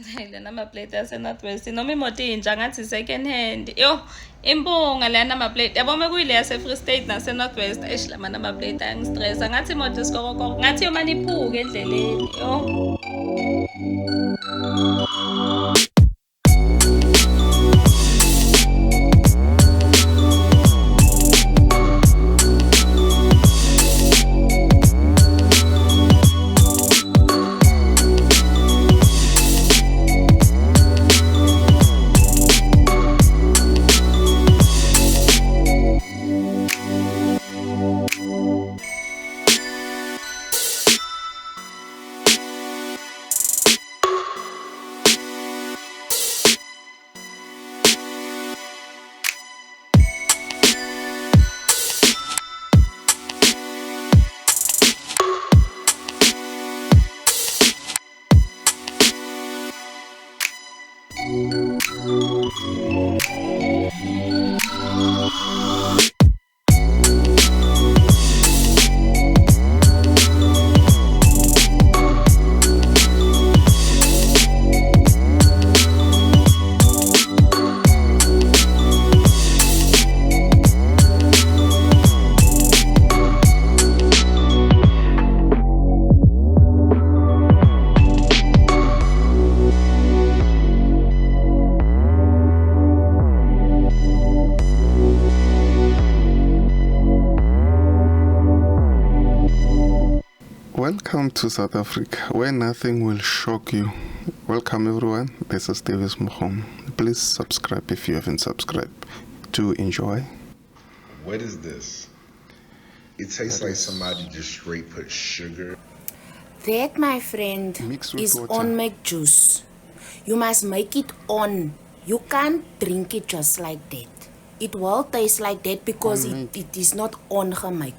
Lana amaplate yaseNorthwest noma imoto intsha ngathi second hand. Yo, impunga lana amaplate. Yabo mekuyile yase-Free State naseNorthwest. Eish lamana amaplate ayangistressa. Ngathi imoto isikokoko. Ngathi yomani iphuke endleleni. Yo. Welcome to South Africa, where nothing will shock you. Welcome everyone, this is Davis Mkhom. Please subscribe if you haven't subscribed to enjoy. What is this? It tastes like somebody just straight put sugar. That, my friend, is water. on make juice. You must make it on. You can't drink it just like that. It will taste like that because it is not on gemaak.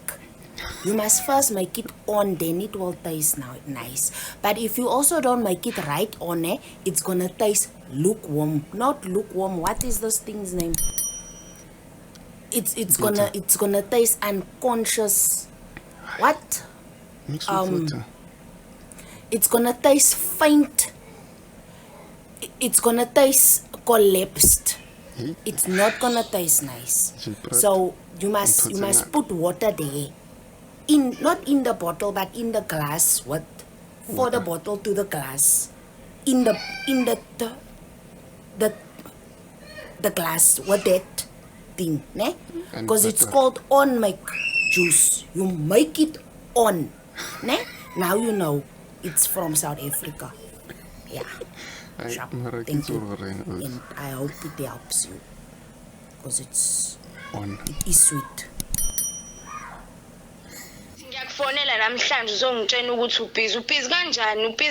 You must first make it on, then it will taste nice. But if you also don't make it right on, it's gonna taste lukewarm. Not lukewarm. What is this thing's name? It's gonna taste unconscious. What? Mixed with water. It's gonna taste faint. It's gonna taste collapsed. It's not gonna taste nice. So you must put water there. Not in the bottle, but in the glass. For the bottle to the glass. In the glass. What that thing, ne? Because it's called on make juice. You make it on, ne? Now you know it's from South Africa. Yeah. Sharp. Thank you. And I hope it helps you. Because it's on. It is sweet. Ngiyakufonela namhlanje uzongitshela ukuthi ubhizi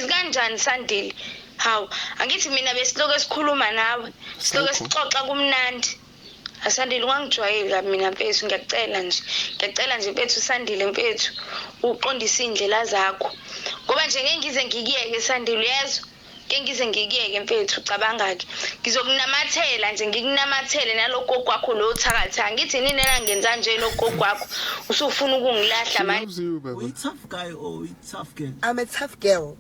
kanjani Sandile. Hawu, angithi mina besiloko esikhuluma nawe, siloko esixoxa kumnandi. Asandile ungangijwayeli mina mfethu, ngiyacela nje mfethu Sandile mfethu, uqondise indlela zakho. Ngoba nje ngeke ngize ngikiyeke Sandile uyezwa? Ngeke ngize ngikiyeke mfethu ucabanga ke. Ngizokunamathela nje ngikunamathele nalokho kwakho lo uthakatha. Ngithi nini enangenza nje lokho kwakho. Usufuna ukungilahla manje. Are you a tough guy or a tough girl? I'm a tough girl.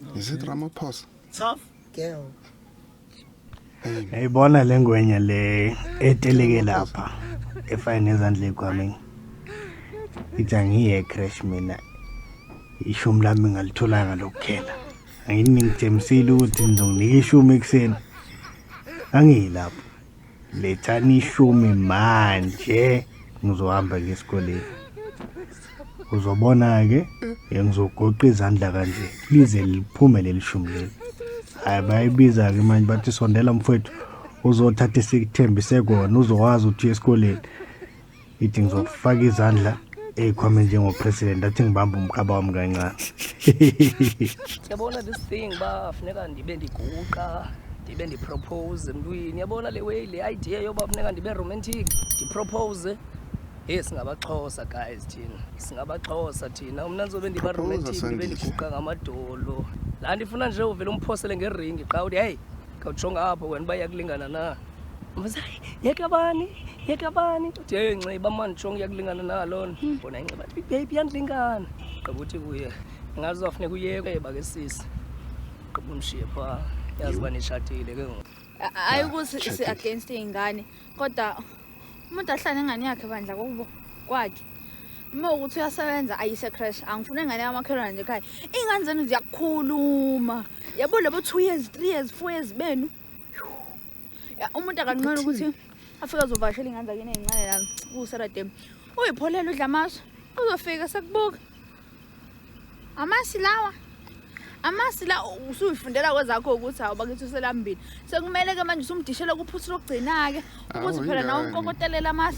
Okay. Is it Ramaphosa? Tough? Girl. Ayibona lengwenya le eteleke lapha efine ezandle kwami. Ithi angiye crash mina. Ishumi lami ngalitholanga lokukhela. Angini ngithemsile ukuthi ngizonginika ishumi ekseni. Angilapho. Lethani ishumi manje ngizohamba ngesikoleni. Uzobona ke ngizogoqa izandla kanje lize liphume lelishumi leli. Hayi bayibiza ke manje bathi sondela mfowethu uzothatha isithembise kona uzokwazi ukuthi esikoleni. Ithi ngizofaka izandla ekhwame njengopresident athi ngibamba umkhaba wami kancane. Yabona this thing bafuneka ndibe ndiguqa ndibe ndipropose emntwini. Yabona le way le idea yoba funeka ndibe romantic ndipropose. Singabaxhosa guys thina. Singabaxhosa thina. Umna ngizobe ndiba romantic ndibe ndiguqa ngamadolo. La ndifuna nje uvela umphosele ngering qa uthi hey kawujonga apho wena bayakulingana na. Mfazi yeka bani uthi hey Nceba manje jonga yakulingana nalona. Bona Nceba athi baby yandlingana. Gqiba uthi kuye ngazofuneka uyeke bake sisi. Gqiba umshiye pha. yazi uba nishadile ke ngoku. Hayi ukuthi isi-against iy'ngane kodwa umuntu ahlale ingane yakhe bandla kubo kwakhe uma ukuthi uyasebenza ayise-crash angifuna ingane yamakhelwane nje ekhaya iy'ngane zenu ziyakukhuluma yabo labo 2 years 3 years 4 years benu umuntu akanqena ukuthi afike azovashela ingane zakini ey'ncane la kuseradem uyipholela udla amasu uzofika sekubuka amasi la usuyifundela kwezakho ukuthi awubakithi uselambile sekumele ke manje usumdishela kuphuthu lokugcina-ke ukuthi phela nawe unkokotelela amahla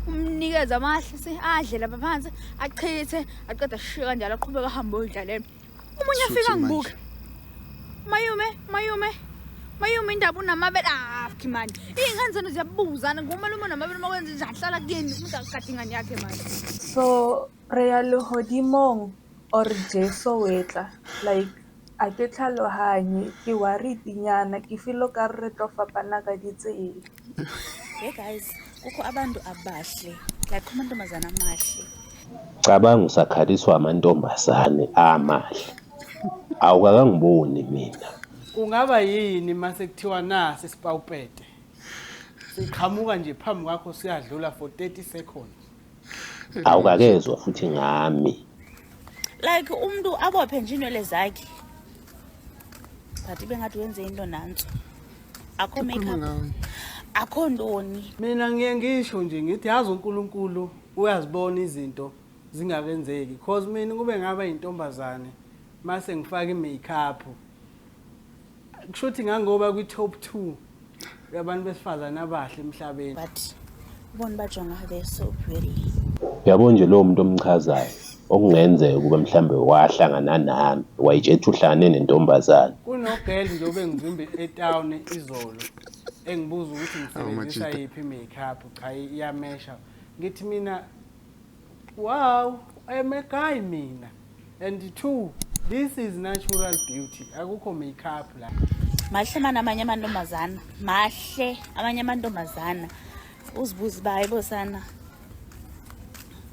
umnikeze amahla adle lapha phansi achithe aqeda shishe kanjalo aqhubeka ahambe oyidlalela omunye afika ngibuka mayume indaba unamabele afkhimani iy'ngane zenu ziyabuzana kumele uma unamabele uma kwenza nje ahlala kuyeni umuntu akade ingane yakhe manje. So re ya lehodimong or Jeso wetla like a ke tlhalohanye ke waritinyana ke filo ka re tlo fapana ka ditsela. Hey guys, kukho abantu abahle like amantombazana amahle. Cabanga usakhaliswa amantombazane amahle. Awukakangiboni mina. Kungaba yini mase kuthiwa nasi sipawupete. Siqhamuka nje phambi kwakho siyadlula for 30 seconds. Awukakezwa futhi ngami. Like umuntu abophe nje inwele zakhe. But bengathi wenze into nanzo. Akho makeup. Akho ndoni. Mina ngiye ngisho nje ngithi yazi uNkulunkulu uyazibona izinto zingakenzeki because mina kube ngaba intombazane mase ngifaka imakeup. Kushuthi ngangoba kwi top 2 yabantu besifazana abahle emhlabeni. But ubona bajonga they so pretty. Yabo nje lo muntu omchazayo okungenzeka kube mhlambe wahlangana nami wayithetha uhlangane nentombazane. Kunogel nje obengivimbe etown izolo engibuza ukuthi ngisebenzisa yiphi makeup cha iyamesha ngithi mina wow I am a guy mina and 2 this is natural beauty akukho makeup la. Mahle mana amanye amantombazana mahle amanye amantombazana uzibuza bayibo sana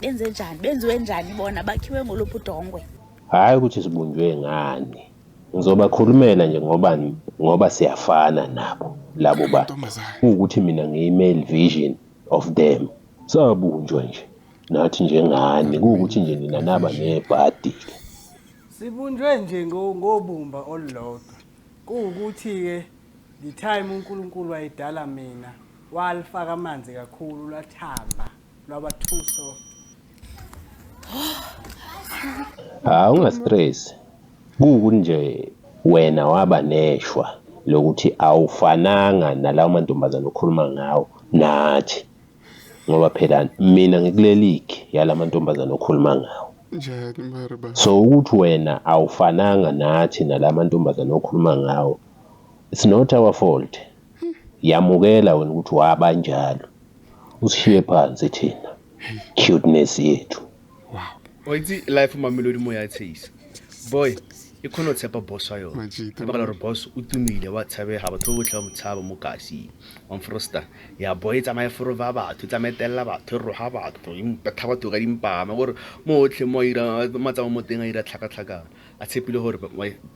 benziwe njani bona bakhiwe ngoluphi udongwe. Hayi ukuthi sibunjwe ngani ngizobakhulumela nje ngoba siyafana nabo labo bantu ukuthi mina ngiyi-male vision of them sabunjwa nje nathi njengani kuwukuthi nje nina naba nebhadi sibunjwe nje ngobumba olulodwa kuwukuthi ke the time uNkulunkulu wayidala mina walifaka amanzi kakhulu lathamba lwaba too soft. Ungastress kuwukuthi nje wena waba neshwa lokuthi awufananga nalawo mantombazana okhuluma ngawo nathi ngoba phela mina ngikulelikhi yalamantombazana okhuluma ngawo. So ukuthi wena awufananga nathi nalamantombazana okhuluma ngawo it's not our fault. Yamukela wena ukuthi wabanjalo usishiye phansi thina cuteness yethu. Oyithi life Mamelodi moya tsheisa boy ikhona tshepa boss wa yona ba ka re boss o tumile wa tshabe ha batho botlha mo tshaba mo kasi wa Frosta ya boy tsamaye for ba batho tsametella batho ro ha batho impetha batho ka dimpama gore mo otlhe mo ira matsamo mo teng a ira tlhaka a tshepile gore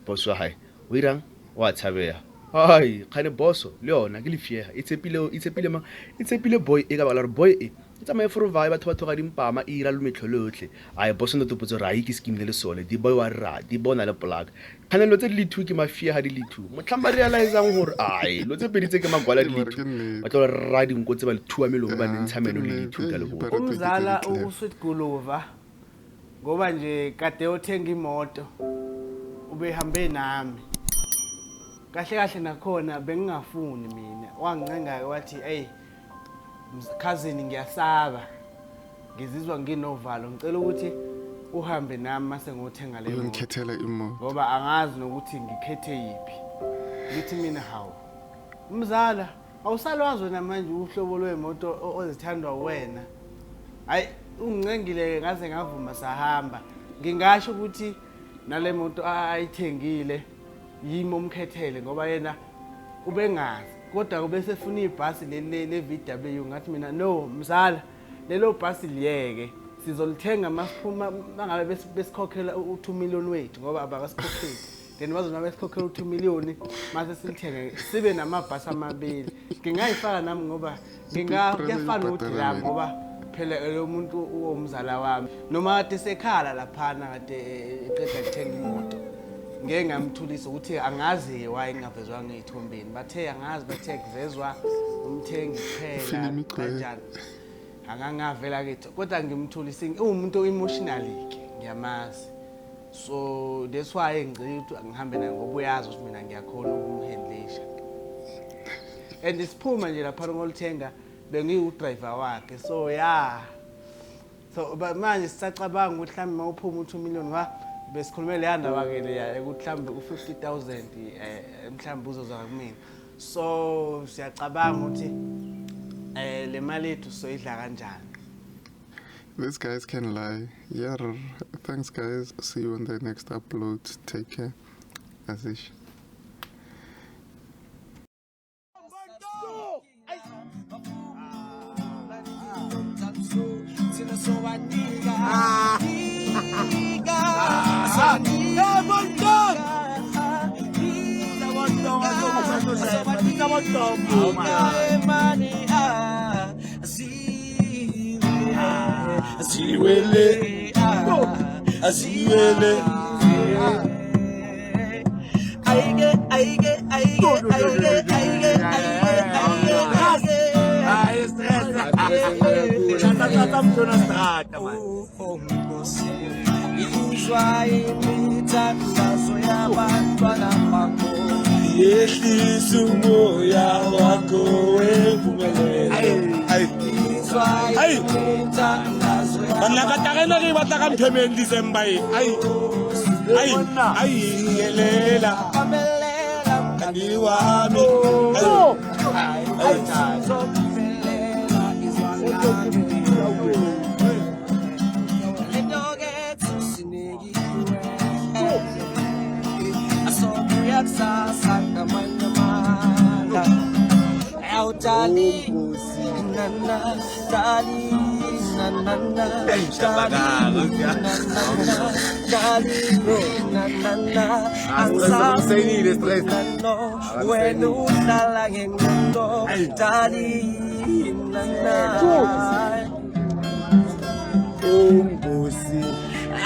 boss wa hae o irang wa tshabeya ai khane boss le yona ke lefieha itsepile boy e ka bala re boy e tsamaye for va batho ga dimpama ira lumetlholotlhe ai boss ndo topotso ra ke scheme le sole di boy wa ra di bona le plug khane lo tse di lithu ke mafia ha di lithu motlhamba realizang gore ai lo tse peditse ke magwala di lithu batho ra di nkotse ba le 2 melong ba ntsha meno le lithu ka le bo umzala uSweet Gulova ngoba nje kade othenga imoto ubehambe nami kahle nakhona bengingafuni mina wangincenga wathi hey cousin ngiyasaba ngizizwa nginovalo ngicela ukuthi uhambe nami mase ngothenga le moto ngikhethela imoto ngoba angazi nokuthi ngikhethe yipi ngithi mina hawo umzala awusalwazi namanje uhlobo lwemoto ozithandwa wena hayi ungincengile ngaze ngavuma sahamba ngingasho ukuthi nale moto ayithengile yimo umkhethele ngoba yena ubengazi kodwa kube sefuna ibhasi le VW ngathi mina no mzala lelo bhasi liyeke sizolithenga masiphuma bangabe besikhokhela u2 million wethu ngoba abakasikhokheli then bazona besikhokhela 2 million mase silithenge sibe namabhasi amabili ngingayifaka nami ngoba ngingafana uDram ngoba phela lo muntu uwumzala wami noma kade sekhala laphana kade eqeda ukuthenga imoto ngeke ngamthulisa ukuthi angazi why ngingavezwa ngeyithombeni bathe angazi bathe kuvezwa umthengi kuphela kanjani angangavela kithi kodwa ngimthulisa umuntu emotionally ke ngiyamazi so that's why ngicela ngihambe naye ngoba uyazi ukuthi mina ngiyakhona ukumhandlisha and isiphuma nje lapha ngolithenga bengiyi driver wakhe so yeah so manje sisacabanga ukuthi mhlambe mawuphuma u2 million besikhulume le yandaba ke le ukuthi mhlambe u50,000 mhlambe uzoza kumina so siyacabanga ukuthi le mali ethu soyidla kanjani. These guys can lie. Yeah, thanks guys. See you on the next upload. Take care. Azish. Asiwele, asiwele. Yehlisa umoya wakho wempumelelo. Ay, banakatakena ke bataka mphemeni December ay ngelela kandi wami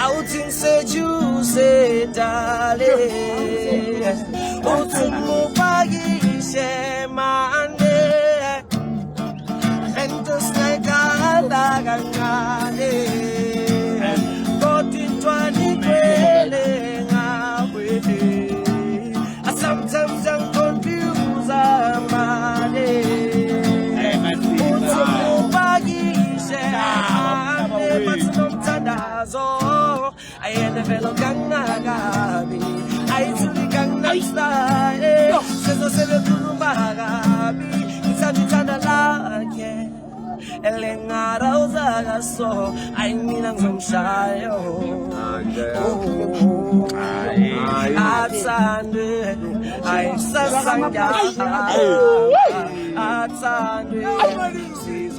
outing said you said darling utumupagi shemande and just like alagangane kotintwani kwele ngawe sometimes I'm confused amane utumupagi shemande but sometimes I had a fellow gangagabi. I took the gangnam style. Says I said a Kurumagabi. It's a bit on the lake. Elenga Rosa, so I mean, I'm from shy. At Sunday, I Sasanga. At Sunday, she's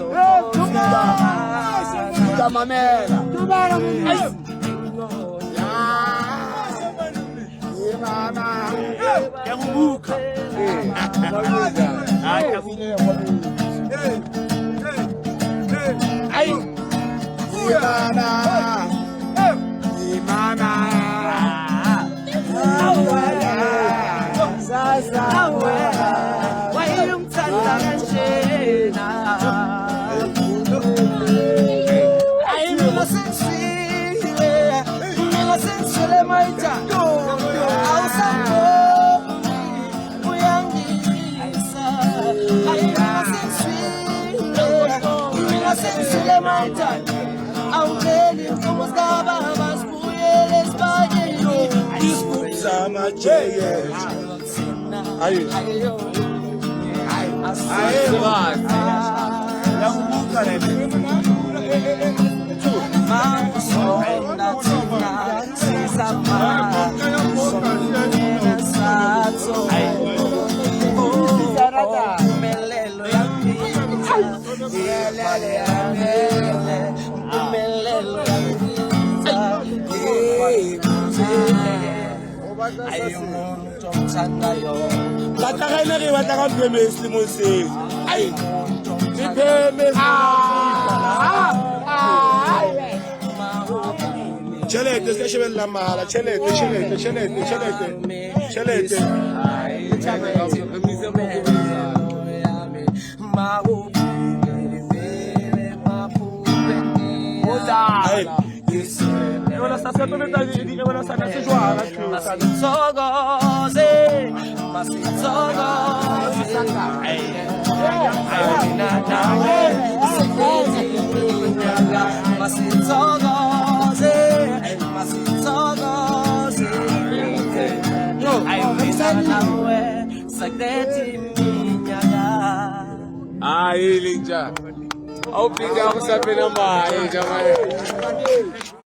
ayumuntu omthandayo batla ga ene re batla ka mpeme selemo seo ai mpeme Chelete, se shebella mala, chelete. Aí, Linda. Olha o pingão, você vê na maré,